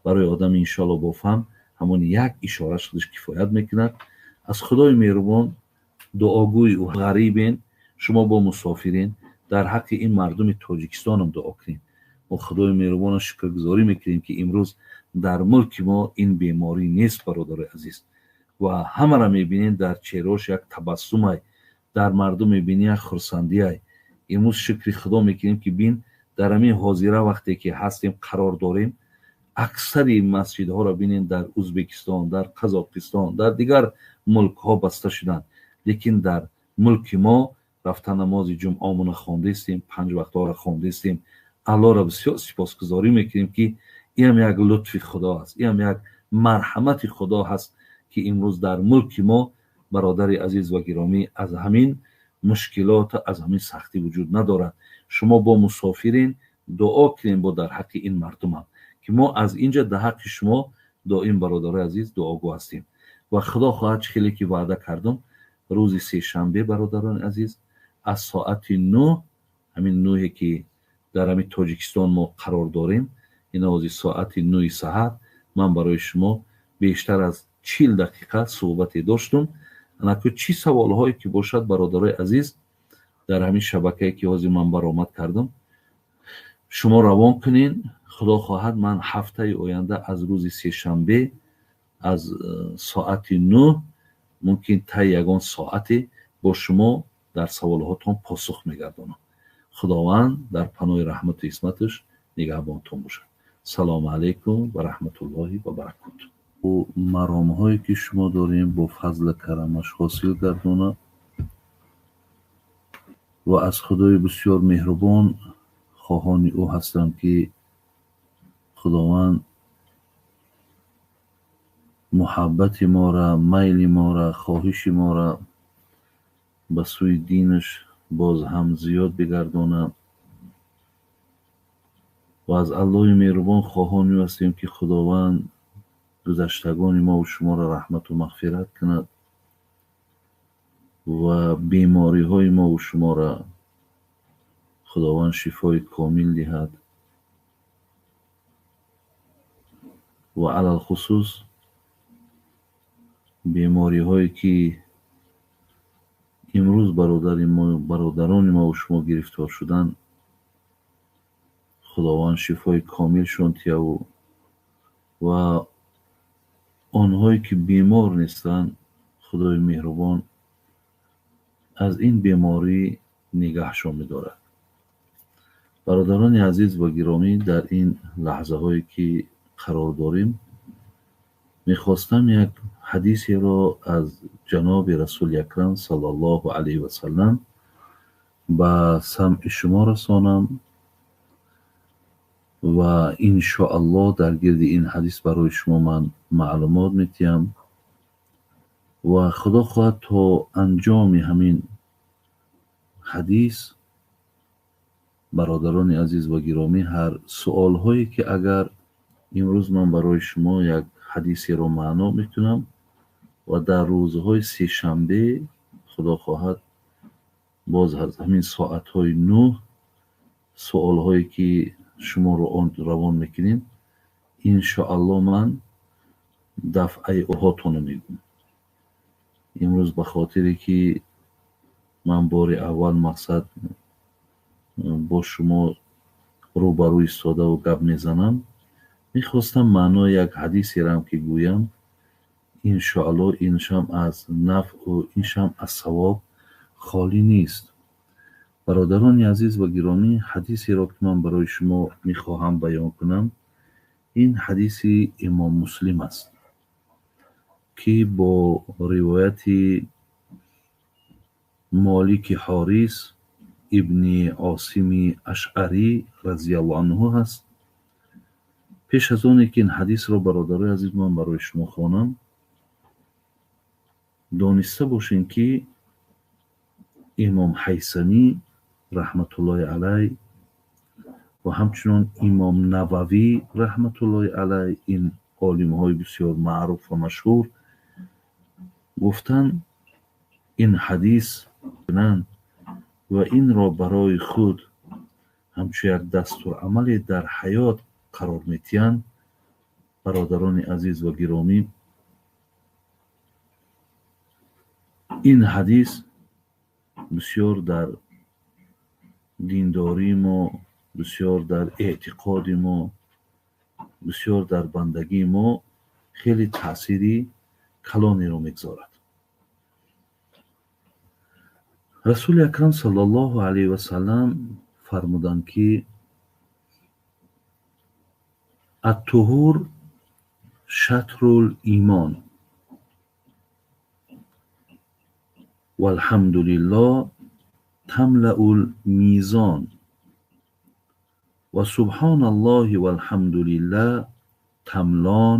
برای آدم انشالله با فهم همون یک اشارهش خودش کفایت میکند. از خدای مهربان دعاگوی و غریبین، شما با مسافرین در حق این مردم تاجیکستان هم دعا کنین. و خدای مهربان شکرگزاری میکنیم که امروز در ملک ما این بیماری نیست برادر عزیز، و همه را میبینین در چهرهاش یک تبسم، در مردم میبینی یک خرسندی. امروز شکر خدا میکنیم که بین در همین حاضره وقتی که هستیم قرار داریم، اکثر مسجدها را بینین در ازبکستان، در قزاقستان، در دیگر ملک ها بسته شدن، لیکن در ملک ما رفتن نماز جمعه مون خوانده استیم، 5 وقت ها را خوانده استیم. الله را بسیار سپاسگزاری میکنیم که این هم یک لطف خدا است، این هم یک مرحمت خدا هست که امروز در ملک ما برادر عزیز و گرامی از همین مشکلات، از همین سختی وجود ندارد. شما با مسافرین دعا کنین با در حق این مردم هم که ما از اینجا در حق شما دائم برادر عزیز دعاگو هستیم. و خدا خواهد خیلی که وعده کردم روز سه شنبه برادران عزیز از ساعت 9، همین 9 که در همین تاجیکستان ما قرار داریم، این از ساعت 9 سحر من برای شما بیشتر از 40 دقیقه صحبت داشتم. انا که چی سوال هایی که باشد برادرای عزیز در همین شبکه‌ای که از من برآمد کردم شما روان کنین. خدا خواهد من هفته آینده از روز سه شنبه از ساعت 9 ممکن تا یگان ساعتی با شما در سوالهاتون پاسخ میگردانم. خداوند در پناه رحمت و عصمتش نگهبانتون باشد. سلام علیکم و رحمت الله و برکاته. و مرام هایی که شما داریم با فضل کرمش حاصل گردانه و از خدای بسیار مهربان خواهان او هستم که خداوند محبت ما را، میل ما را، خواهش ما را به سوی دینش باز هم زیاد بگردانه و از الله مهربان خواهان او هستیم که خداوند گذشتگان ما و شما را رحمت و مغفرت کند و بیماری های ما و شما را خداوند شفای کامل دهد و علی خصوص بیماری هایی که امروز برادران ما و شما گرفتار شدن خداوند شفای کامل شانتیه و آنهایی که بیمار نیستند خدای مهربان از این بیماری نگهشان می‌دارد. برادران عزیز و گرامی در این لحظه هایی که قرار داریم میخواستم یک حدیثی را از جناب رسول اکرم صلی الله علیه و سلم به سمع شما رسانم و ان شاء الله در گرد این حدیث برای شما من معلومات میتیم و خدا خواهد تا انجام همین حدیث برادران عزیز و گرامی هر سوال هایی که اگر امروز من برای شما یک حدیثی را معنا میتونم و در روزهای سه شنبه خدا خواهد باز از همین ساعت های 9 سوال هایی که شما رو روان میکنین ان شاء الله من دفعه اوهاتون میگم. امروز به خاطری که من بار اول مقصد با شما روبروی ایستاده و گپ میزنم میخواستم معنای یک حدیثی را هم که گویم ان شاء الله اینشم از نفع و اینشم از ثواب خالی نیست. برادران عزیز و گرامی حدیثی را که من برای شما میخواهم بیان کنم این حدیث امام مسلم است که با روایت مالک حارث ابن عاصم اشعری رضی الله عنه است. پیش از آن که این حدیث را برادران عزیز من برای شما خوانم دانسته باشین که امام حیثمی رحمت الله علیه و همچنان امام نووی رحمت الله علیه این عالم های بسیار معروف و مشهور گفتن این حدیث و این را برای خود ҳамчун як дастуръамале дар ҳаёт қарор метиҳанд. бародарони азиз ва гиромӣ, ин ҳадис бисёр дар диндории мо, бисёр дар эътиқоди мо, бисёр дар бандагии мо хеле таъсири калонеро мегзорад. расули акрам саллаллоҳу алайҳи васаллам фармуданд ки аттуҳур шатрул имон валҳамдулиллоҳ тамлаул мизон ва субҳаналлоҳи валҳамдулиллаҳ тамлон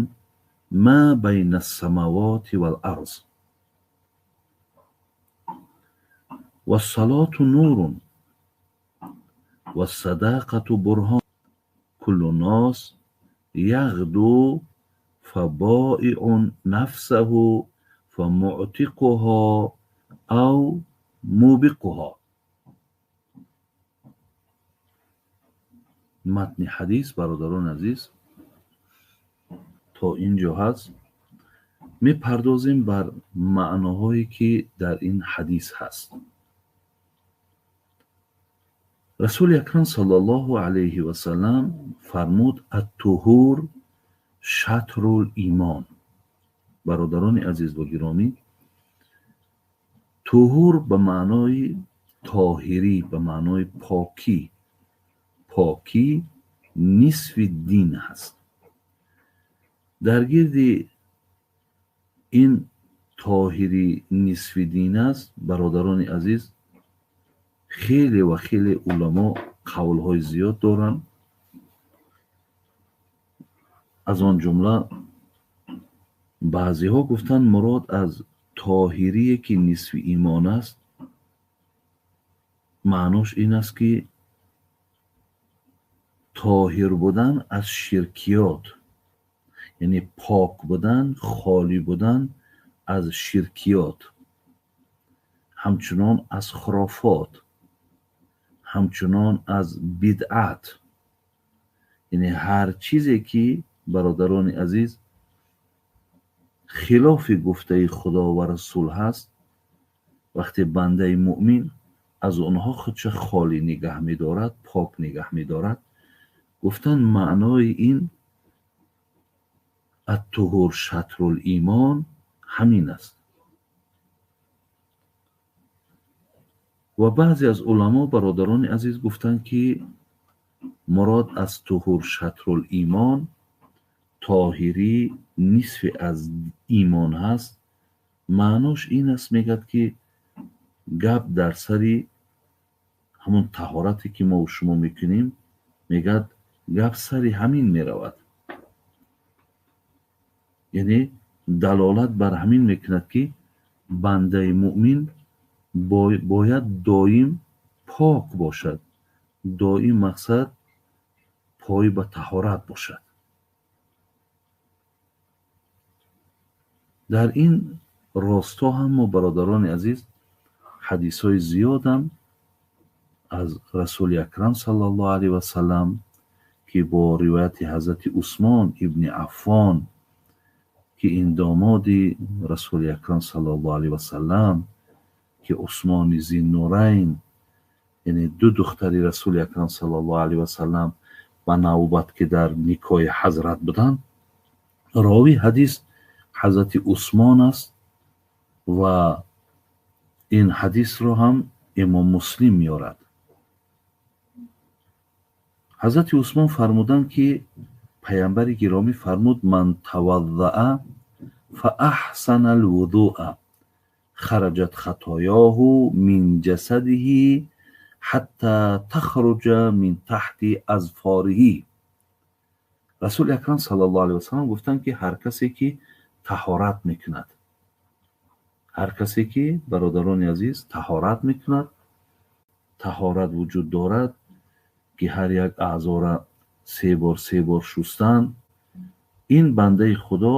ма байна ассамавоти вал арз вассалоту нурун вассадақату бурҳон куллу нос яғду фабоиун нафсаҳу фамуътиқуҳо ав мубиқуҳо. матни ҳадис, бародарон азиз, то ин ҷо ҳаст. мепардозем бар маъноҳое ки дар ин ҳадис ҳаст. расули акрам саллаллоҳу алайҳи васаллам фармуд аттуҳур шатрул имон. бародарони азиз ва гиромӣ, туҳур ба маънои тоҳирӣ, ба маънои покӣ. покӣ нисфи дин ҳаст. дар гирди ин тоҳирӣ нисфи дин аст, бародарони азиз, хеле ва хеле уламо қавлҳои зиёд доранд. аз он ҷумла баъзеҳо гуфтанд мурод аз тоҳирие ки нисфи имон аст, маънош ин аст ки тоҳир будан аз ширкиёт, яъне пок будан, холӣ будан аз ширкиёт, ҳамчунон аз хурофот, ҳамчунон аз бидъат, яъне ҳар чизе ки, бародарони азиз, хилофи гуфтаи худо ва расул ҳаст, вақте бандаи муъмин аз онҳо худша холӣ нигаҳ медорад, пок нигаҳ медорад, гуфтанд маънои ин аттуҳур шатрул имон ҳамин аст. ва баъзе аз уламо, бародарони азиз, гуфтанд ки мурод аз туҳур шатрул имон тоҳирӣ нисфе аз имон ҳаст. маънош ин аст, мегӯяд ки гап дар сари ҳамон таҳорате ки мо шумо мекунем, мегӯяд гап сари ҳамин меравад. яъне далолат бар ҳамин мекунад ки бандаи муъмин бояд доим пок бошад, доим мақсад пой ба таҳорат бошад. дар ин росто ҳам мо, бародарони азиз, ҳадисҳои зиёдам аз расули акрам саллаллоҳу алайҳи васаллам ки бо ривояти ҳазрати усмон ибни аффон, ки ин домоди расули акрам саллаллоҳу алайҳи васаллам, ки усмони зиннурайн, яъне ду духтари расули акрам саллаллоҳу алайҳи васаллам ба навбат ки дар никоҳи ҳазрат буданд, рови ҳадис ҳазрати усмон аст ва ин ҳадисро ҳам имом муслим меорад. ҳазрати усмон фармуданд ки пайғамбари гиромӣ фармуд: ман таваддаъа фа аҳсана алвудуъа хараҷат хатоёҳу мин ҷасадиҳи ҳатта тахруҷа мин таҳти азфориҳи. расули акрам саллаллоҳу алайҳи васаллам гуфтанд ки ҳар касе ки таҳорат мекунад, ҳар касе ки, бародарони азиз, таҳорат мекунад, таҳорат вуҷуд дорад ки ҳар як аъзора се бор шустан, ин бандаи худо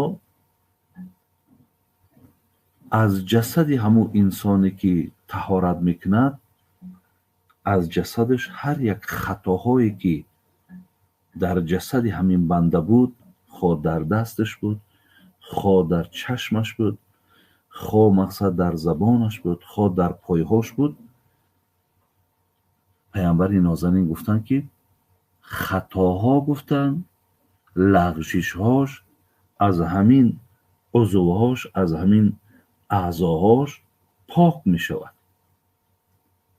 аз ҷасади ҳамун инсоне ки таҳорат мекунад, از جسدش هر یک خطاهایی که در جسد همین بنده بود، خواه در دستش بود، خواه در چشمش بود، خواه مقصد در زبانش بود، خواه در پایهاش بود، پیامبر نازنین گفتن که خطاها گفتن لغزش‌هاش از همین عضوهاش، از همین اعضاهاش پاک می شود.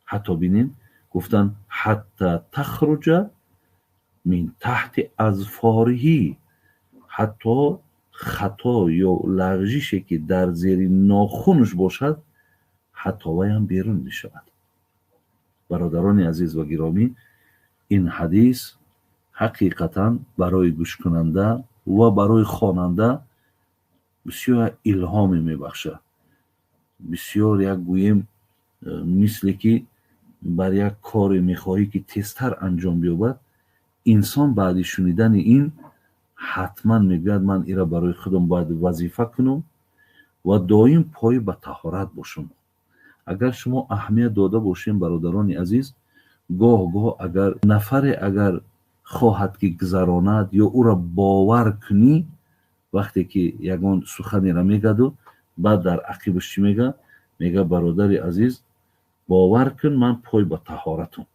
حتی بینین گفتن حتی تخرج من تحت اظفارهی، حتی خطا یا لغزشی که در زیر ناخنش باشد حتی وی هم بیرون می شود. برادران عزیز و گرامی، این حدیث حقیقتا برای گوش کننده و برای خواننده بسیار الهامی می بخشد. بسیار یک گویم مثل که بر یک کار میخواهی که تیزتر انجام بیابد، انسان بعد شنیدن این حتما میگوید من ایرا برای خودم باید وظیفه کنم و دائم پای به طهارت باشم. اگر شما اهمیت داده باشین برادران عزیز، گاه گاه اگر نفر اگر خواهد که گذراند یا او را باور کنی، وقتی که یگان سخنی را میگد و بعد در عقیبش چی میگه؟ میگه برادر عزیز باور کن من پای به طهارتم.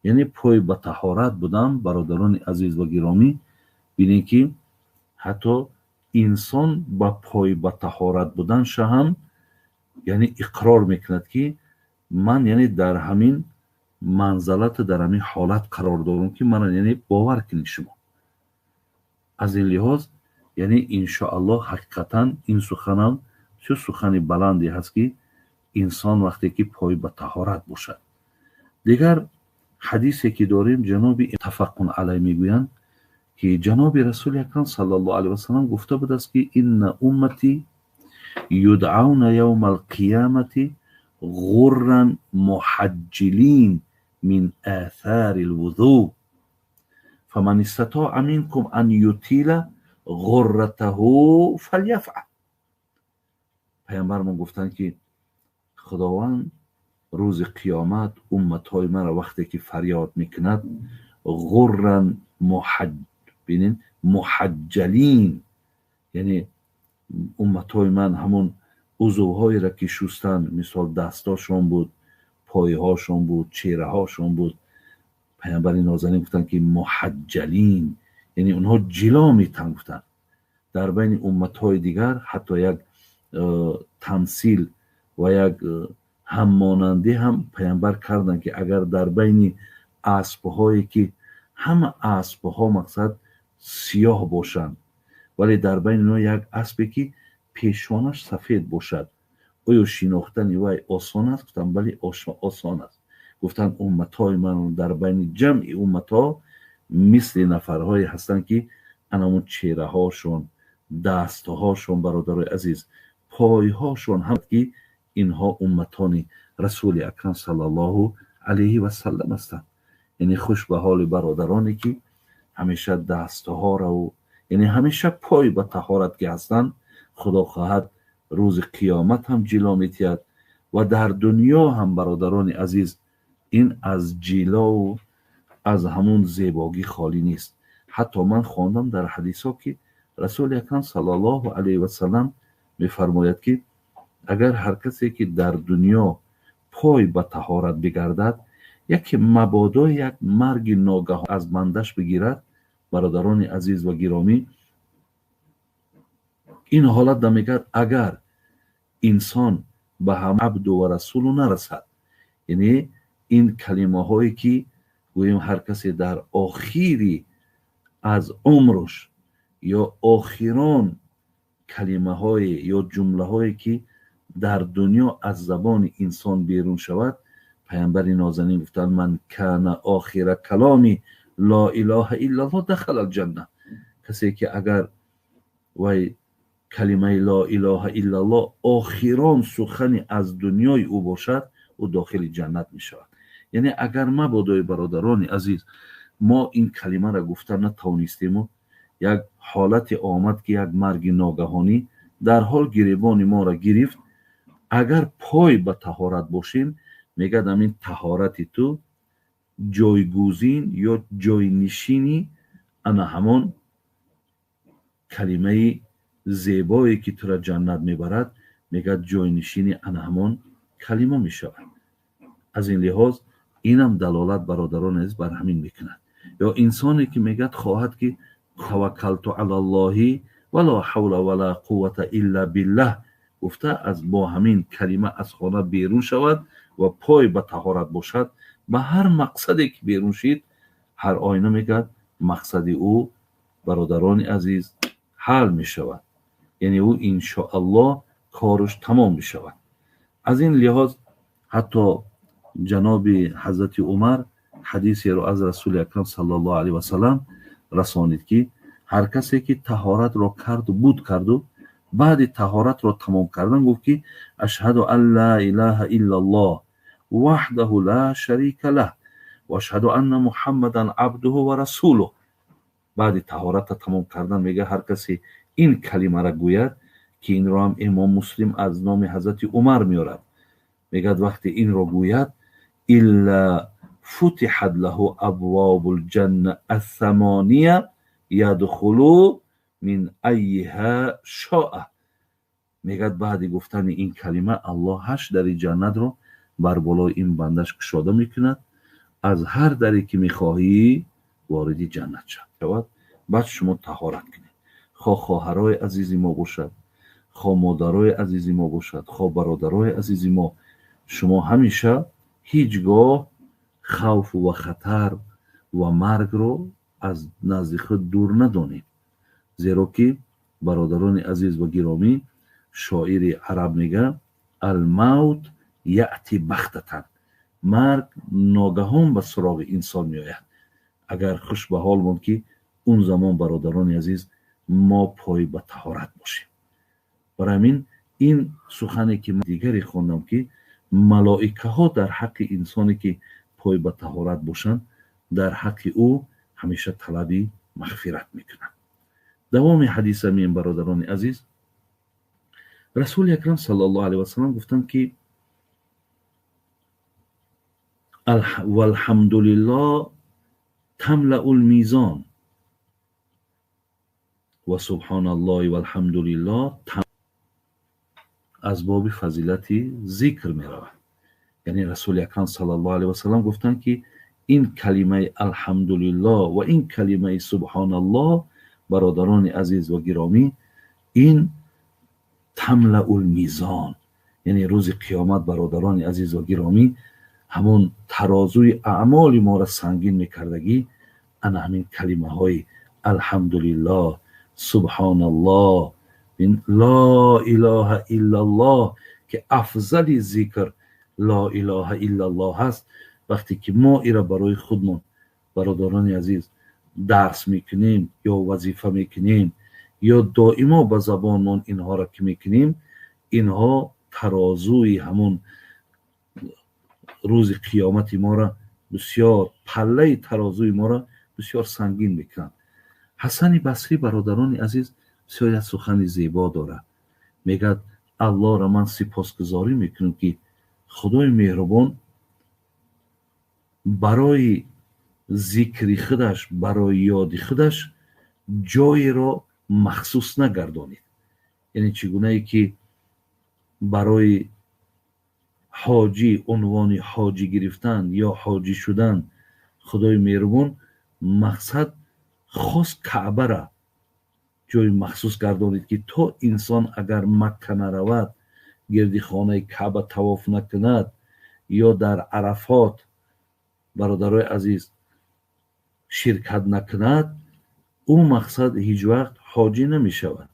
یعنی پای به طهارت بودم برادران عزیز و گرامی. بینید که حتی انسان با پای به طهارت بودن هم یعنی اقرار میکند که من یعنی در همین منزلت در همین حالت قرار دارم که من یعنی باور کنید شما. از این لحاظ یعنی انشاءالله حقیقتا این سخنم چه سخنی بلندی هست که انسان وقتی که پای به طهارت باشد. دیگر حدیثی که داریم جناب اتفاق علیه میگویند که جناب رسول اکرم صلی الله علیه و سلم گفته بود است که ان امتی یدعون یوم القیامت غرا محجلین من آثار الوضوء فمن استطاع منکم ان یطیل غرته فلیفعل. پیامبر ما گفتند که خداوند روز قیامت امتهای من را وقتی که فریاد میکند غرا محجلین، یعنی امتهای من همون عضوهای را که شستن، مثال دستاشون بود، پایهاشون بود، چهره هاشون بود، پیامبر نازنین گفتن که محجلین یعنی اونها جلا میتن. گفتن در بین امتهای دیگر حتی یک تمثیل و یک همانندی هم پیامبر کردن که اگر در بین اسبهایی که همه اسبها مقصد سیاه باشند ولی در بین اونها یک اسبی که پیشوانش سفید باشد آیا شناختن وی آسان است؟ گفتن بلی آسان است. گفتن امتهای من در بین جمع امتها مثل نفرهایی هستند که انمون چهره هاشون، دست هاشون برادر عزیز، پای هاشون هم که اینها امتان رسول اکرم صلی الله علیه و سلم هستند. یعنی خوش به حال برادرانی که همیشه دست ها را و یعنی همیشه پای به طهارت که هستند. خدا خواهد روز قیامت هم جلا میتید و در دنیا هم برادران عزیز این از جلا و از همون زیباگی خالی نیست. حتی من خواندم در حدیث ها که رسول اکرم صلی الله علیه و سلم میفرماید که اگر هر کسی که در دنیا پای به طهارت بگردد یکی مبادا یک مرگ ناگهان از بندش بگیرد، برادران عزیز و گرامی این حالت میگه اگر انسان به هم عبد و رسول نرسد، یعنی این کلمه هایی که گویم هر کسی در آخری از عمرش یا آخران کلمه های یا جمله هایی که در دنیا از زبان انسان بیرون شود، پیامبر نازنین گفتن من کان آخر کلامی لا اله الا الله دخل الجنه. کسی که اگر وی کلمه لا اله الا الله آخران سخنی از دنیای او باشد او داخل جنت می شود. یعنی اگر مبادای برادران عزیز ما این کلمه را گفتن نتوانستیم و یک حالت آمد که یک مرگ ناگهانی در حال گریبان ما را گرفت، اگر پای به طهارت باشیم мегад амин таҳорати ту ҷойгузин ё ҷойнишини ана ҳамон калимаи зебое ки тура ҷаннат мебарад, мегад ҷойнишини ана ҳамон калима мешавад. аз ин лиҳоз инам далолат бародарон азиз бар ҳамин мекунад. ё инсоне ки мегад хоҳад ки таваккалту алаллоҳи вала ҳавла вала қуввата илла биллаҳ гуфта аз бо ҳамин калима аз хона берун шавад ва пой ба таҳорат бошад, ба ҳар мақсаде ки берун шид, ҳар ойна мегад мақсади ӯ бародарони азиз ҳал мешавад, яъне ӯ иншоаллоҳ кораш тамом мешавад. аз ин лиҳоз ҳатто ҷаноби ҳазрати умар ҳадисеро аз расули акрам саллаллоҳу алайҳи васалам расонид ки ҳар касе ки таҳоратро карду буд карду баъди таҳоратро тамом кардан гуфт ки ашҳаду ан ла илаҳаиллаллоҳ ваҳдаҳу ла шарика лаҳ ва ашҳаду анна муҳаммадан абдуҳу ва расулуҳ. баъди таҳората тамом кардан мега ҳар касе ин калимаро гӯяд ки инро ҳам имом муслим аз номи ҳазрати умар меорад. мегад вақте инро гӯяд илла футиҳат лаҳу абвобул ҷанна ас-самония ядхулу мин аййиҳа шоа. мегад баъди гуфтани ин калима аллоҳ 8 дари ҷаннатро бар болои ин бандаш кушода мекунад, аз ҳар даре ки мехоҳӣ вориди ҷаннат шавад. баъд шумо таҳорат кунед, хоҳ хоҳарои азизи мо бошад, хоҳ модарои азизи мо бошад, хоҳ бародарои азизи мо, шумо ҳамеша ҳеҷ гоҳ хавф ва хатар ва маргро аз назди худ дур надонед. зеро ки бародарони азиз ва гиромӣ, шоири араб мега алмавт яъти бахтатан, марг ногаҳон ба суроғи инсон меояд. агар хуш ба ҳол монд ки он замон бародарони азиз мо пой ба таҳорат бошем. барои ҳамин ин сухане ки дигаре хондам ки малоикаҳо дар ҳаққи инсоне ки пой ба таҳорат бошанд, дар ҳаққи ӯ ҳамеша талаби мағфират мекунанд. давоми ҳадиса меем бародарони азиз, расули акрам саллаллоҳу алайҳи васалам гуфтанд ки валҳамдулиллоҳ тамлаул мизон ва субҳаналлоҳи валҳамдулиллоҳ аз боби фазилати зикр меравад. яъне расули акрам саллаллоҳу алайҳи васалам гуфтанд ки ин калимаи алҳамдулиллоҳ ва ин калимаи субҳаналлоҳ, бародарони азиз ва гиромӣ, ин тамлаул мизон, яъне рӯзи қиёмат бародарони азиз ва гиромӣ ҳамон тарозуи аъмоли моро сангин мекардагӣ ана ҳамин калимаҳои алҳамдулиллоҳ, субҳаналлоҳ, ла илаҳаиллаллоҳ ки афзали зикр ла илаҳаиллаллоҳ ҳаст. вақте ки мо ира барои худмон бародарони азиз дарс мекунем ё вазифа мекунем ё доимо ба забонмон инҳоро ки мекунем, инҳо тарозуи ҳамон рӯзи қиёмати моро бисёр, паллаи тарозуи моро бисёр сангин мекунанд. ҳасани басрӣ бародарони азиз бисёр сухани зебо дорад. мегад аллоҳро ман сипосгузорӣ мекунам ки худои меҳрубон барои зикри худаш, барои ёди худаш ҷоеро махсус нагардонид. яъне чӣ гунае ки барои ҳоҷӣ унвони ҳоҷӣ гирифтан ё ҳоҷӣ шудан худои меҳрубон мақсад хос каъбара ҷои махсус гардонид ки то инсон агар Макка наравад, гирди хонаи Каъба тавоф накунад ё дар арафот бародарои азиз ширкат накунад, ӯ мақсад ҳеҷ вақт ҳоҷӣ намешавад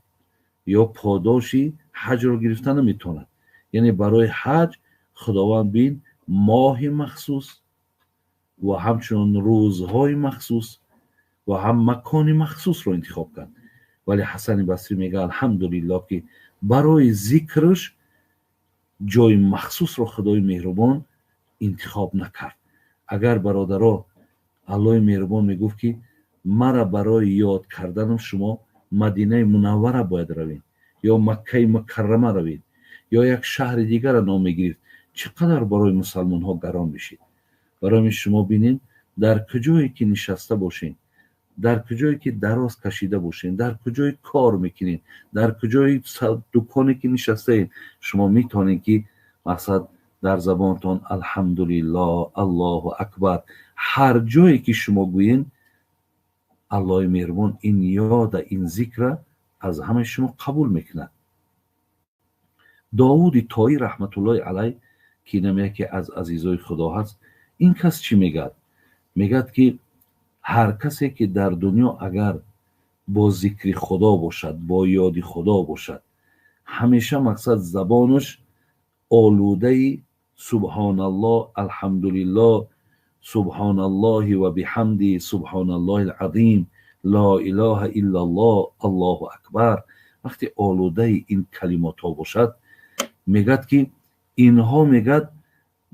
ё подоши ҳаҷро гирифта наметавонад. яъне барои ҳаҷ худованд бин моҳи махсус ва ҳамчунон рӯзҳои махсус ва ҳам макони махсусро интихоб кард. вале ҳасани басрӣ мега алҳамдулиллоҳ ки барои зикрш ҷои махсусро худои меҳрубон интихоб накард. агар бародаро аллоҳи меҳрубон мегуфт ки мара барои ёд карданам шумо Мадинаи Мунаввара бояд равед ё Маккаи Мукаррама равед ё як шаҳри дигара ном мегирифт چقدر برای مسلمان ها گران بشید. برای شما بینید در کجایی که نشسته باشین، در کجایی که دراز کشیده باشین، در کجای کار میکنین، در کجای دکانی که نشسته این، شما میتونید که مثلا در زبانتان الحمدلله، الله اکبر، هر جایی که شما گویین الله مهربان این یاد، این ذکر از همه شما قبول میکند. داوود طایی رحمت الله علیه که اینم یکی از عزیزای خدا هست، این کس چی میگه؟ میگه که هر کسی که در دنیا اگر با ذکر خدا باشد، با یاد خدا باشد، همیشه مقصد زبانش آلوده سبحان الله، الحمدلله، سبحان الله و بحمده، سبحان الله العظیم، لا اله الا الله، الله اکبر، وقتی آلوده این کلمات ها باشد، میگد که اینها میگد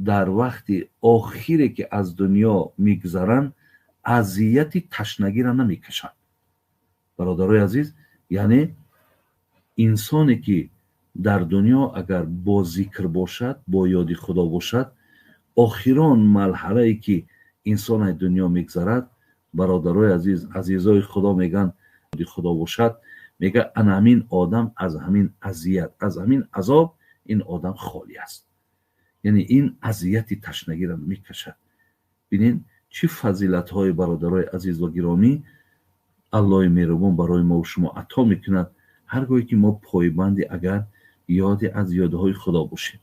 در وقت آخری که از دنیا میگذرن اذیتی تشنگی را نمیکشند. برادرای عزیز، یعنی انسانی که در دنیا اگر با ذکر باشد، با یاد خدا باشد، آخران مرحله ای که انسان دنیا میگذرد، برادرای عزیز، عزیزای خدا میگن یاد خدا باشد، میگه ان همین آدم از همین اذیت، از همین عذاب این آدم خالی است. یعنی این اذیتی تشنگی را میکشد. ببینید چه فضیلت های برادرای عزیز و گرامی الله مهربان برای ما و شما عطا میکند هرگاهی که ما پایبند اگر یاد از یادهای خدا باشیم.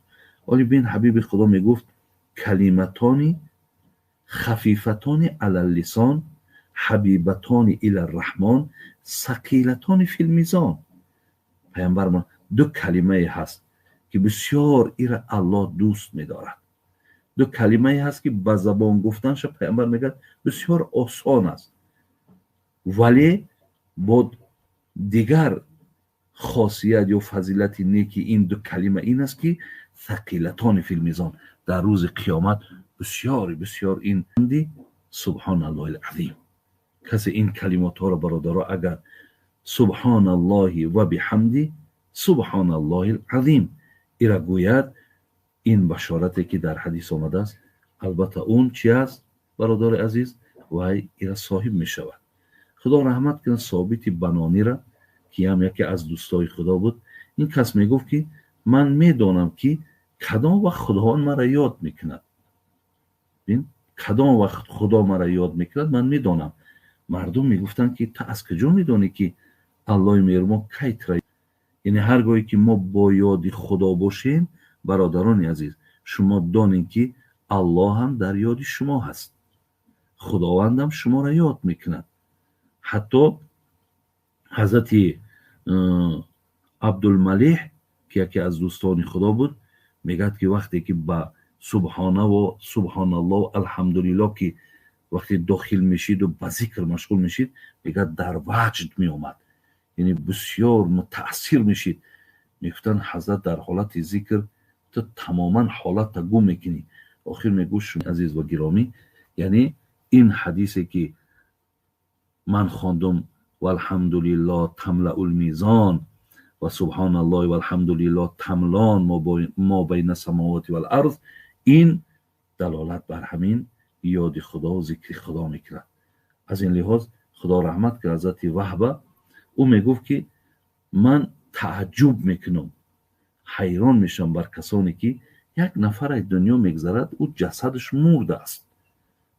ولی بین حبیب خدا میگفت کلمتانی خفیفتان علی اللسان حبیبتان الی الرحمن ثقیلتان فی المیزان. پیامبر ما دو کلمه هست که بسیار ایره الله دوست می‌دارد. دو کلمه هست که به زبان گفتنش پیامبر میگه بسیار آسان است، ولی با دیگر خاصیت یا فضیلت نیکی این دو کلمه این است که ثقیلتان فی المیزان، در روز قیامت بسیار بسیار این سبحان الله العظیم. کسی این کلمات ها را برادرها اگر سبحان الله و بحمده سبحان الله العظیم ایرا گوید، این بشارتی که در حدیث آمده است، البته اون چی است برادر عزیز؟ وای ایرا صاحب می شود. خدا رحمت کنه ثابت بنانی را که هم یکی از دوستای خدا بود. این کس می گفت که من می دانم که کدام وقت خداوند مرا یاد میکند. این کدام وقت خدا مرا یاد میکند من می دانم. مردم می گفتن که تا از کجا می دانی که الله مهربان کی ترا؟ یعنی هرگاهی که ما با یاد خدا باشیم برادران عزیز، شما دانید که الله هم در یاد شما هست، خداوند هم شما را یاد میکند. حتی حضرت عبدالملیح که یکی از دوستان خدا بود میگد که وقتی که با سبحانه و سبحان الله و الحمدلله که وقتی داخل میشید و به ذکر مشغول میشید، میگد در وجد میومد، یعنی بسیار متاثر میشید. میگفتن حضرت در حالت ذکر تو تماما حالت گم میکنی. آخر میگوش عزیز و گرامی، یعنی این حدیثی که من خواندم و الحمدلله تملأ المیزان و سبحان الله و الحمدلله تملان ما بین السماوات و الارض، این دلالت بر همین یاد خدا و ذکر خدا میکرد. از این لحاظ خدا رحمت کرد حضرت وهبه، او میگفت که من تعجب میکنم، حیران میشم بر کسانی که یک نفر از دنیا میگذرد او جسدش مرده است،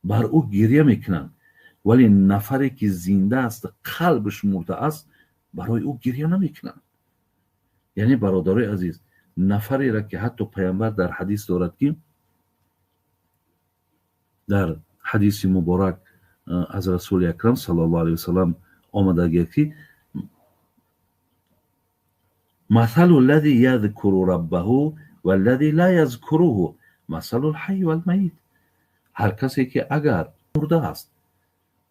بر او گریه میکنند، ولی نفری که زنده است قلبش مرده است برای او گریه نمیکنند. یعنی برادرای عزیز، نفری را که حتی پیامبر در حدیث دارد که در حدیث مبارک از رسول اکرم صلی الله علیه وسلم آمده که مثل الذی یذکر ربه و الذی لا یذکره مثل الحی و المیت. هر کسی که اگر مرده است،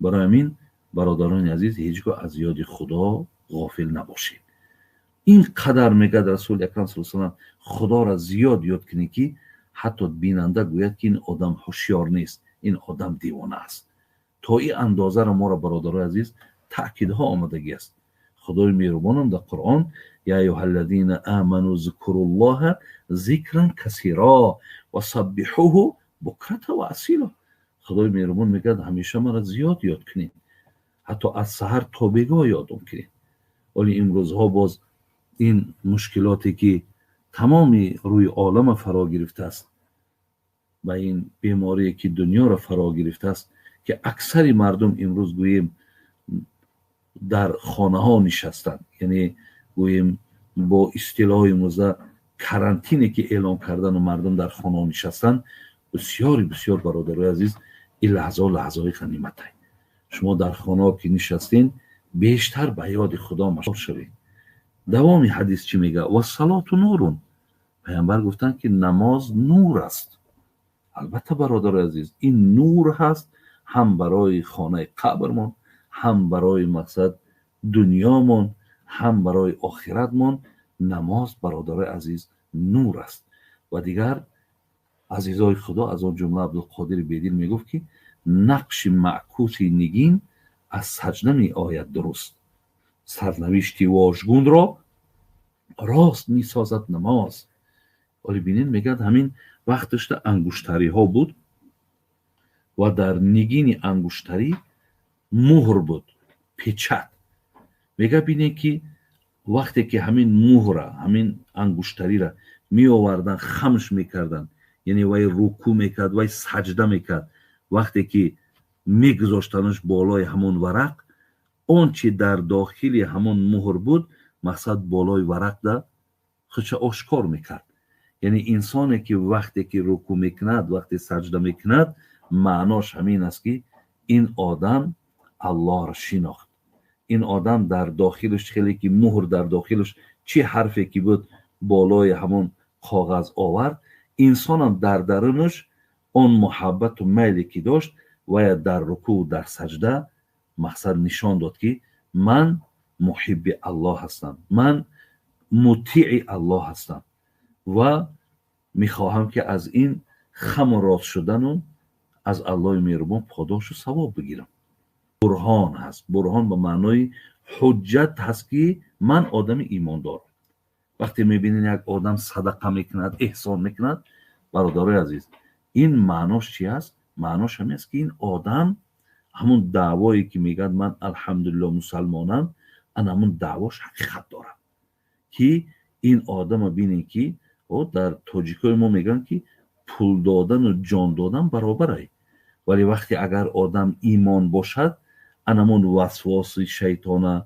برای همین برادران عزیز هیچگاه از یاد خدا غافل نباشید. این قدر میگه رسول اکرم صلی الله علیه وسلم خدا را زیاد یاد کنی که حتی بیننده گوید که این آدم هوشیار نیست، این آدم دیوانه است. تا این اندازه را ما را برادران عزیز تاکیدها آمدگی است. خدای مهربانم در قرآن یا ایها الذین آمنوا ذکروا الله ذکرا کثیرا و سبحوه بکرة و اصیلا. خدای مهربان میگه همیشه مرا زیاد یاد کنید، حتی از سحر تا بیگاه یادم کنید. ولی امروزها باز این مشکلاتی که تمامی روی عالم فرا گرفته است و این بیماری که دنیا را فرا گرفته است که اکثر مردم امروز گوییم در خانه ها نشستند، یعنی گوییم با اصطلاح موزه کرانتینی که اعلام کردن و مردم در خانه ها نشستند. بسیار بسیار برادرای عزیز این لحظه غنیمت است. شما در خانه ها که نشستین بیشتر به یاد خدا مشغول شوید. دوام حدیث چی میگه؟ و صلات نورون. پیامبر گفتن که نماز نور است. البته برادر عزیز این نور هست هم برای خانه قبرمون، هم برای مقصد دنیامون، هم برای آخرتمون. نماز برادر عزیز نور است. و دیگر عزیزای خدا از آن جمله عبدالقادر بیدل میگفت که نقش معکوس نگین از سجده می آید درست، سرنوشتی واژگون را راست می سازد نماز. ولی بینین میگه همین وقتش در انگشتری ها بود و در نگین انگشتری مهر بود، پیچت. میگه بینین که وقتی که همین مهر همین انگشتری را می آوردن خمش میکردن، یعنی وای رکوع میکرد وای سجده میکرد، وقتی که میگذاشتنش بالای همون ورق، اون چی در داخلی همون مهر بود مقصد بالای ورق دا خودش آشکار میکرد. یعنی انسانی که وقتی که رکوع میکند، وقتی سجده میکند، معناش همین است که این آدم الله را شناخت. این آدم در داخلش خیلی که مهر در داخلش چی حرفی که بود بالای همون کاغذ آورد، انسان هم در درونش اون محبت و میلی که داشت و در رکوع و در سجده مقصد نشان داد که من محب الله هستم، من مطیع الله هستم و میخواهم که از این خم و راست شدن از الله مهربان پاداش و ثواب بگیرم. برهان هست. برهان به معنای حجت هست که من آدم ایمان دارم. وقتی میبینین یک آدم صدقه میکند، احسان میکند، برادرای عزیز این معناش چی است؟ معناش همین است که این آدم همون دعوایی که میگه من الحمدلله مسلمانم، انا همون دعواش حقیقت دارم. که این آدم بینین که در تاجیکای ما میگن که پول دادن و جان دادن برابره. ولی وقتی اگر آدم ایمان باشد، انمون وسواس شیطانه،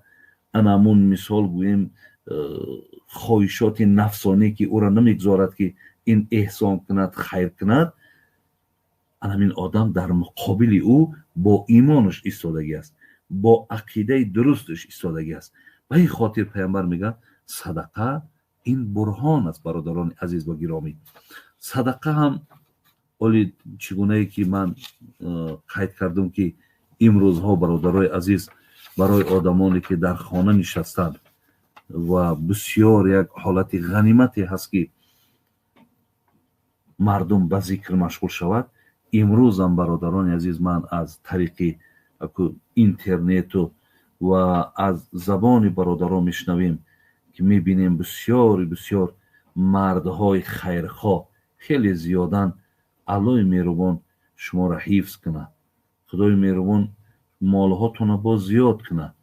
انمون مثال گوییم خواهشات نفسانی که او را نمیگذارد که این احسان کند، خیر کند، همین آدم در مقابل او با ایمانش ایستادگی است، با عقیده درستش ایستادگی است. به این خاطر پیامبر میگه صدقه این برهان است. برادران عزیز و گرامی، صدقه هم ولی چگونه ای که من قید کردم که امروزها برادرای عزیز برای آدمانی که در خانه نشستند و بسیار یک حالت غنیمتی هست که مردم به ذکر مشغول شود. امروز هم برادران عزیز من از طریق اینترنت و از زبان برادران میشنویم که میبینیم بسیار بسیار مردهای خیرخواه خیلی زیادن. الله مهربان شما را حفظ کنه، خدای مهربان مالهاتون با زیاد کنه.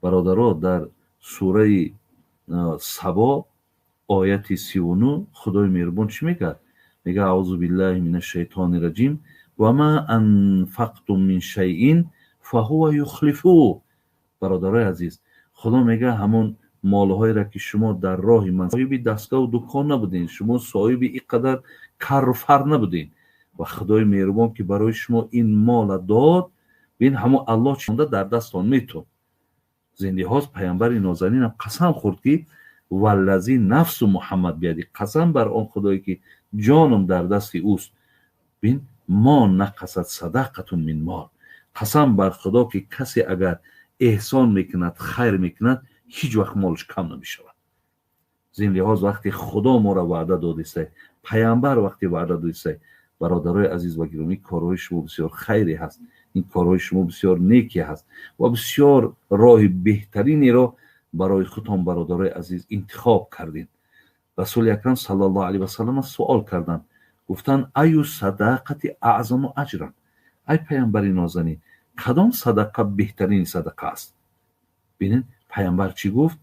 برادرها در سوره سبا آیت 39 خدای مهربان چی میگه؟ میگه اعوذ بالله من الشیطان الرجیم و ما انفقتم من شیء فهو یخلفه. برادرای عزیز خدا میگه همون مالهایی را که شما در راه من صاحب دستگاه و دکان نبودین، شما صاحب اینقدر کار و فر نبودین و خدای مهربان که برای شما این مال داد، ببین همون الله چونده در دستان میتون. زنده هاست پیامبر نازنین هم قسم خورد که والذی نفس محمد بیادی، قسم بر آن خدایی که جانم در دست اوست، ببین ما نقصت صدقتون من مال، قسم بر خدا که کسی اگر احسان میکند، خیر میکند، هیچ وقت مالش کم نمیشود. زنده هاست وقتی خدا ما را وعده دادیسته، پیامبر وقتی وعده دادیسته، برادرای عزیز و گرامی کارهای شما بسیار خیری هست، این کارهای شما بسیار نیکی هست و بسیار راه بهترینی را برای خودتان برادرای عزیز انتخاب کردین. رسول اکرم صلی الله علیه و سلم سوال کردند، گفتند ایو صدقه اعظم اجرا، ای پیامبر نازنین کدام صدقه بهترین صدقه است؟ ببینید پیامبر چی گفت؟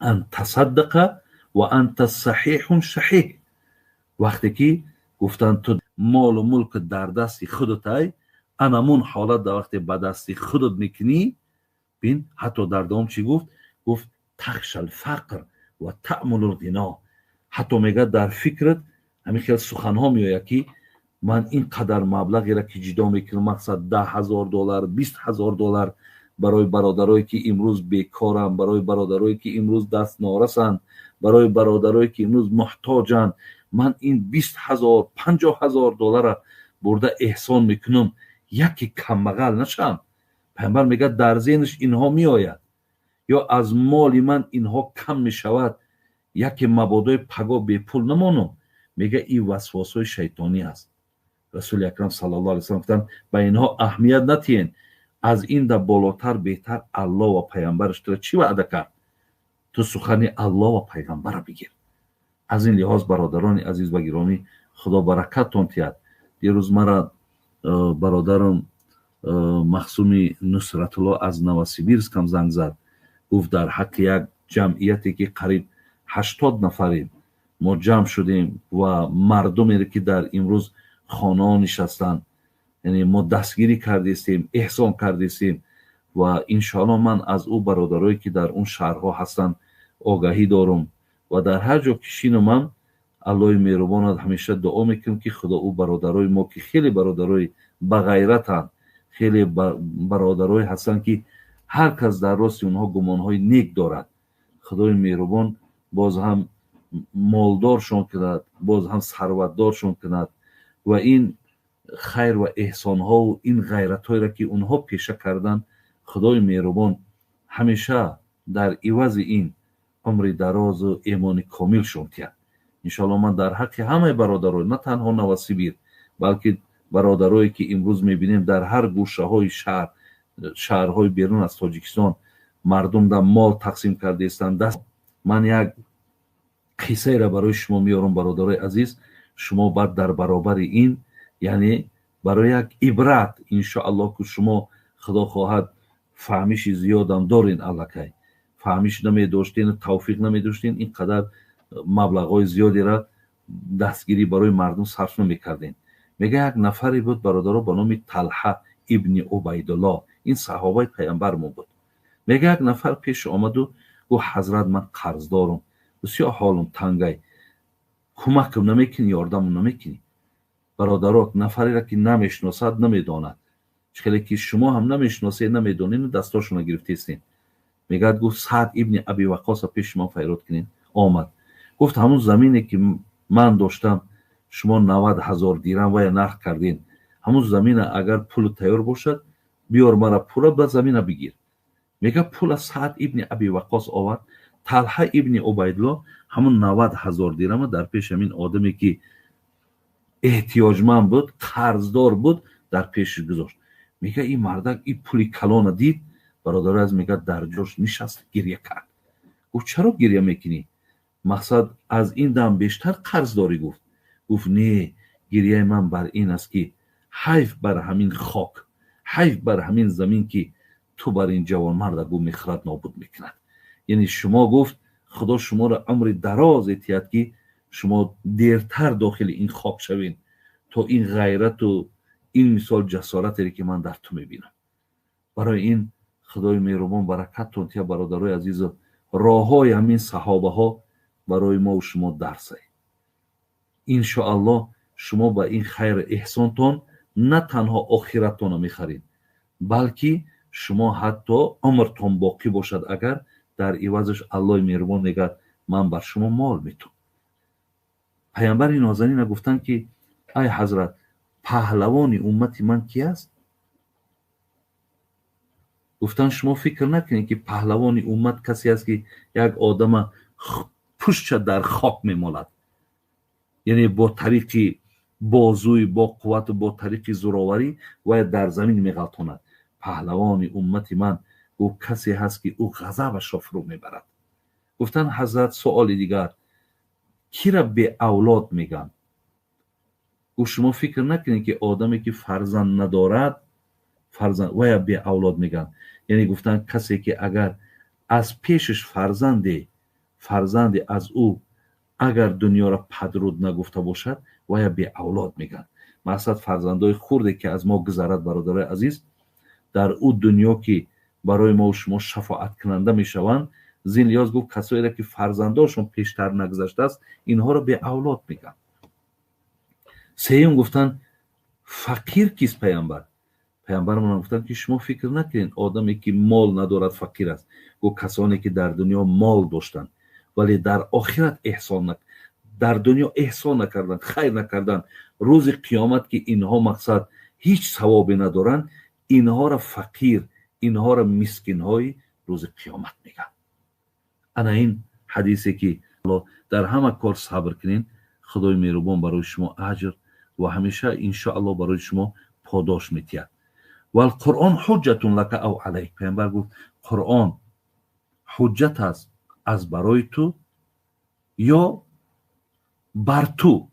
ان تصدق و انت صحیح شحیح. وقتی که گفتند تو مال و ملک در دست خودت، انمون حالت در وقتی به دست خودت میکنی. بین حتی در دوم چی گفت؟ گفت تخش الفقر و تأمل الغنا. حتی میگه در فکرت همین خیلی سخنها میآید که من این قدر مبلغی را که جدا میکنم، مقصد $10,000 $20,000 برای برادرایی که امروز بیکارن، برای برادرایی که امروز دست نارسند، برای برادرایی که امروز محتاجند، من این $20,000 $50,000 را برده احسان میکنم یکی کمبغل نشم. پیامبر میگه در ذهنش اینها میآید، یا از مال من اینها کم میشود یکی مبادا پگاه بی پول نمانم. میگه این وسواسه شیطانی است. رسول اکرم صلی الله علیه و سلم گفتند به اینها اهمیت ندین، از این در بالاتر بهتر الله و پیامبرش تو چی وعده کرد؟ تو سخن الله و پیغمبر بگیر. از این لحاظ برادران عزیز و گرامی، خدا برکتتان تید. دیروز مرا برادرم مخصومی نصرت الله از نوسیبیرسک هم زنگ زد، گفت در حق یک جمعیتی که قریب 80 نفریم ما جمع شدیم و مردمی که در امروز خانه ها نشستند، یعنی ما دستگیری کردیم، احسان کردیم و انشاءالله من از او برادرایی که در اون شهرها هستند آگاهی دارم و در هر جا که شینم من الله مهربان همیشه دعا میکنم که خدا او برادرای ما که خیلی برادرای بغیرتن، خیلی برادرای هستند که هر کس در راست اونها گمانهای نیک دارد، خدای مهربان باز هم مالدارشون کند، باز هم ثروتدارشون کند و این خیر و احسان ها و این غیرت هایی را که اونها پیشه کردن خدای مهربان همیشه در عوض این عمر دراز و ایمان کامل شون تید. انشاءالله من در حق همه برادرای، نه تنها نوسیبیر بلکه برادرایی که امروز میبینیم در هر گوشه های شهرهای بیرون از تاجیکستان مردم در مال تقسیم کرده استند دست. من یک قصه را برای شما میارم برادرای عزیز، شما بعد در برابر این یعنی برای یک عبرت انشاءالله که شما خدا خواهد فهمیش زیادم دارین، الکی فهمیش نمیداشتین، توفیق نمیداشتین، اینقدر مبلغای زیادی را دستگیری برای مردم صرف نمیکردین. میگه یک نفری بود برادرها به نام طلحه ابن عبیدالله، این صحابه پیامبرمون بود. میگه یک نفر پیش آمد و گفت حضرت من قرض دارم، بسیار حالم تنگه، کمکم نمیکنی، یاردم نمیکنی. برادرها نفری را که نمیشناسد نمیداند، چخیلی که شما هم نمیشناسید نمیدونین دستاشون گرفتیستین. میگه گفت سعد ابن ابی وقاص پیش من فیراد کنین. آمد گفت همون زمینی که من داشتم شما 90,000 دیرم و نرخ کردین، همون زمین اگر پول تیار باشد بیار مرا پول به زمین بگیر. میگه پول سعد ابن ابی وقاص آورد، طلحه ابن عبیدالله همون 90,000 دیرم در پیش همین آدمی که احتیاجمند بود، قرضدار بود، در پیش گذاشت. میگه این مردک این پولی کلان دید، برادر از میگه در جاش نشست گریه کرد. گفت چرا گریه میکنی؟ مقصد از این دم بیشتر قرض داری؟ گفت نه، گریه من بر این است که حیف بر همین خاک، حیف بر همین زمین که تو بر این جوان مرد گو میخرد نابود میکند. یعنی شما گفت خدا شما را عمر دراز اتیاد که شما دیرتر داخل این خاک شوین تا این غیرت و این مثال جسارتی که من در تو میبینم. برای این خدای مهربان برکت تونتیا برادرای عزیز، راه های همین صحابه ها برای ما و شما درسه. انشاءالله شما با این خیر احسانتون نه تنها آخرتتون میخرید بلکه شما حتی عمرتون باقی باشد اگر در عوضش الله مهربان میگه من بر شما مال میتونم. پیامبر نازنین گفتن که ای حضرت پهلوان امت من کی است؟ گفتن شما فکر نکنید که پهلوان امت کسی است که یک آدم پشت در خاک میمالد، یعنی با طریق بازوی، با قوت، با طریق زوراوری و در زمین میغلطاند. پهلوان امت من او کسی هست که او غضبش را فرو میبرد. گفتن حضرت سوال دیگر، کی را به اولاد میگن؟ او شما فکر نکنید که آدمی که فرزند ندارد فرزند و یا به اولاد میگن. یعنی گفتن کسی که اگر از پیشش فرزندی از او اگر دنیا را پدرود نگفته باشد و یا به اولاد میگن. مثلا فرزندای خورده که از ما گذرد برادر عزیز، در او دنیا که برای ما و شما شفاعت کننده میشوند، زیلیاز گفت کسایی را که فرزنداشون پیشتر نگذشته است اینها را به اولاد میگن. سوم گفتن فقیر کیست؟ پیامبرمون گفتن که شما فکر نکنید آدمی که مال ندارد فقیر است. گفت کسانی که در دنیا مال داشتند ولی در آخرت در دنیا احسان نکردند، خیر نکردند، روز قیامت که اینها مقصد هیچ ثوابی ندارند، اینها را فقیر، اینها را مسکین های روز قیامت میگن. انا این حدیثی که در همه کار صبر کنین، خدای مهربان برای شما اجر و همیشه ان شاء الله برای شما پاداش میتید. و القرآن حجت لک او علیک. پیامبر گفت قرآن حجت است از برای تو یا بر تو.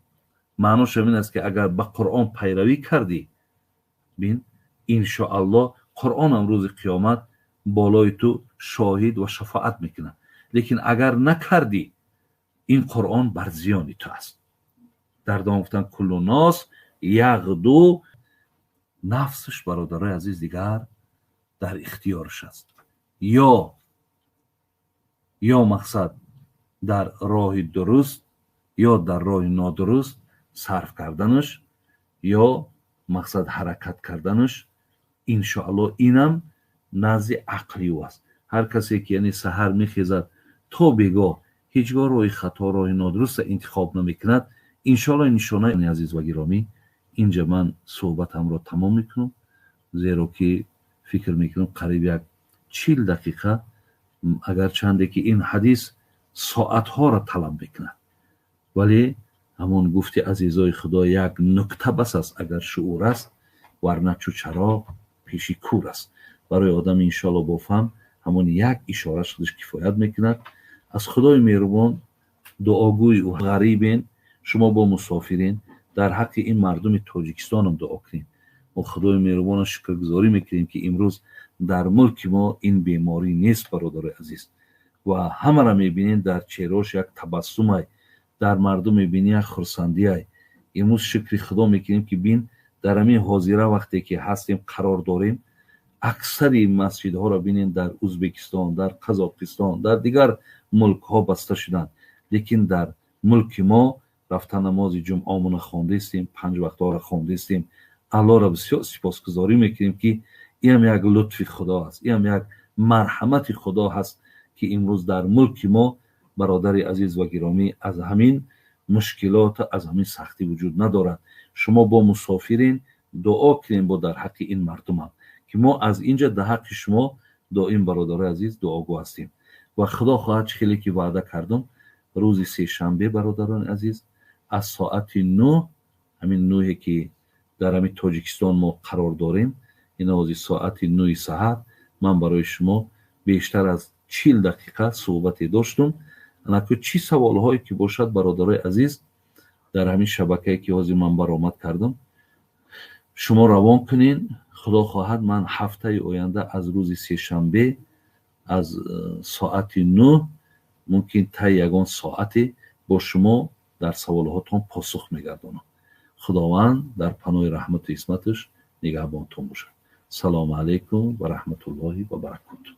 معناش این است که اگر به قرآن پیروی کردی، بین ان شاء الله قرآن هم روز قیامت بالای تو شاهد و شفاعت میکنه. لیکن اگر نکردی این قرآن بر زیان تو است. در دام گفتن کل ناس یغدو، نفسش برادرای عزیز دیگر در اختیارش است، یا مقصد در راه درست یا در راه نادرست صرف کردنش یا مقصد حرکت کردنش. انشاءالله اینم نزد عقلی است. هر کسی که یعنی سحر میخیزد تا بگاه هیچگاه راه خطا راه نادرست انتخاب نمیکند، انشاءالله نشانه عزیز و گرامی. اینجا من صحبتم را تمام میکنم، زیرا که فکر میکنم قریب یک 40 دقیقه، اگر چنده که این حدیث ساعتها را طلب میکند، ولی همون گفتی عزیزای خدا یک نکته بس است اگر شعور است، ورنه چو چراغ پیشی کور است. برای آدم انشاءالله با فهم همون یک اشاره شدش کفایت میکند. از خدای مهربان دعاگوی و غریبین، شما با مسافرین در حق این مردم تاجیکستان هم دعا کنیم و خدای مهربان شکرگزاری میکنیم که امروز در ملک ما این بیماری نیست برادر عزیز، و همه را میبینین در چهرهاش یک تبسم های، در مردم میبینی یک خرسندی های. امروز شکر خدا میکنیم که بین در همین حاضره وقتی که هستیم قرار داریم، اکثر مسجدها را بینین در ازبکستان، در قزاقستان، در دیگر ملک ها بسته شدند، لیکن در ملک ما رفتن نماز جمعه آمون خوانده استیم، 5 وقت ها را خوانده استیم. الله را بسیار سپاسگزاری میکنیم که این هم یک لطف خدا است، این هم یک مرحمت خدا هست که امروز در ملک ما برادر عزیز و گرامی از همین مشکلات، از همین سختی وجود ندارد. شما با مسافرین دعا کنین با در حق این مردم هم که ما از اینجا در حق شما دائم برادر عزیز دعاگو هستیم و خدا خواهد خیلی که وعده کردم روز سه شنبه برادران عزیز از ساعت 9، همین 9 که در همین تاجیکستان ما قرار داریم، این از ساعت 9 ساعت من برای شما بیشتر از 40 دقیقه صحبت داشتم. انا چی سوال هایی که باشد برادرای عزیز در همین شبکه‌ای که از من برآمد کردم شما روان کنین. خدا خواهد من هفته آینده از روز سه شنبه از ساعت 9 ممکن تا یگان ساعتی با شما در سوالهاتون پاسخ میگردانم. خداوند در پناه رحمت و عصمتش نگهبانتون باشد. سلام علیکم و رحمت الله و برکاته.